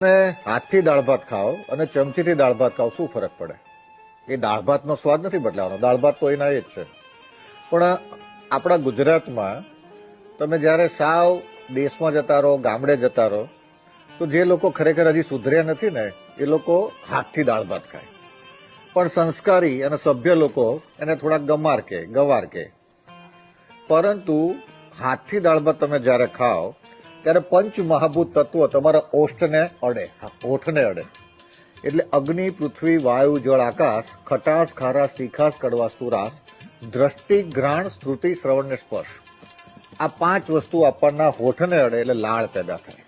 તમે હાથથી દાળ ભાત ખાઓ અને ચમચીથી દાળ ભાત ખાઓ, શું ફરક પડે? એ દાળ ભાતનો સ્વાદ નથી બદલાવાનો, દાળ ભાત તો એના એ જ છે. પણ આપણા ગુજરાતમાં તમે જ્યારે સાવ દેશમાં જતા રહો, ગામડે જતા રહો, તો જે લોકો ખરેખર હજી સુધર્યા નથી ને, એ લોકો હાથથી દાળ ભાત ખાય. પણ સંસ્કારી અને સભ્ય લોકો એને થોડા ગવાર કે. પરંતુ હાથથી દાળ ભાત તમે જ્યારે ખાઓ ત્યારે પંચ મહાભૂત તત્વો તમારા ઓઠને અડે. એટલે અગ્નિ, પૃથ્વી, વાયુ, જળ, આકાશ, ખટાશ, ખારાશ, તીખાશ, કડવાશ, તુરાશ, દ્રષ્ટિ, ઘ્રાણ, શ્રુતિ, શ્રવણ ને સ્પર્શ. આ પાંચ વસ્તુ આપણના હોઠને અડે એટલે લાળ પેદા થાય.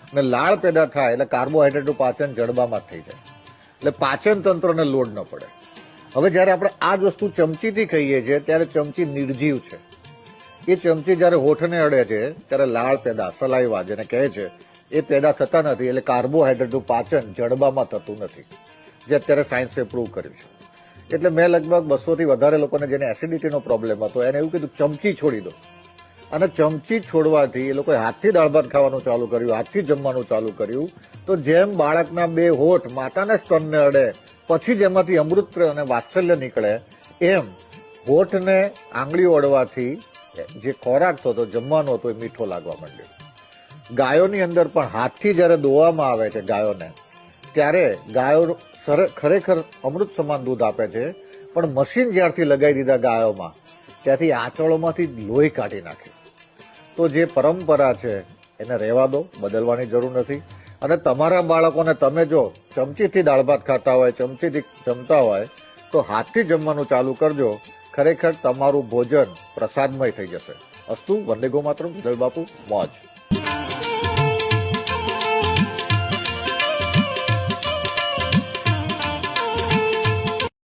અને લાળ પેદા થાય એટલે કાર્બોહાઈડ્રેટનું પાચન જડબામાં થઈ જાય. એટલે પાચન તંત્રને લોડ ન પડે. હવે જ્યારે આપણે આ જ વસ્તુ ચમચીથી ખાઈએ છીએ ત્યારે ચમચી નિર્જીવ છે. એ ચમચી જ્યારે હોઠને અડે છે ત્યારે લાળ પેદા, સલાઈવા જેને કહે છે, એ પેદા થતા નથી. એટલે કાર્બોહાઈડ્રેટનું પાચન જડબામાં થતું નથી, જે અત્યારે સાયન્સે પ્રૂવ કર્યું છે. એટલે મેં લગભગ 200 થી વધારે લોકોને જેને એસિડિટીનો પ્રોબ્લેમ હતો એને એવું કીધું ચમચી છોડી દો. અને ચમચી છોડવાથી એ લોકોએ હાથથી દાળ ભાત ખાવાનું ચાલુ કર્યું, હાથથી જમવાનું ચાલુ કર્યું. તો જેમ બાળકના બે હોઠ માતાના સ્તનને અડે પછી જેમાંથી અમૃત અને વાત્સલ્ય નીકળે, એમ હોઠને આંગળીઓ અડવાથી જે ખોરાક થતો, જમવાનો હતો, એ મીઠો લાગવા માંડ્યો. ગાયોની અંદર પણ હાથથી જ્યારે દોવામાં આવે છે ગાયોને, ત્યારે ગાયો ખરેખર અમૃત સમાન દૂધ આપે છે. પણ મશીન જ્યારથી લગાવી દીધા ગાયોમાં, ત્યાંથી આંચળોમાંથી લોહી કાઢી નાખે. તો જે પરંપરા છે એને રહેવા દો, બદલવાની જરૂર નથી. અને તમારા બાળકોને તમે જો ચમચીથી દાળ ભાત ખાતા હોય, ચમચીથી જમતા હોય, તો હાથથી જમવાનું ચાલુ કરજો. ખરેખર તમારું ભોજન પ્રસાદમય થઈ જશે. અસ્તુ. વંદે ગો માતરમ. જય બાપુ. મોજ.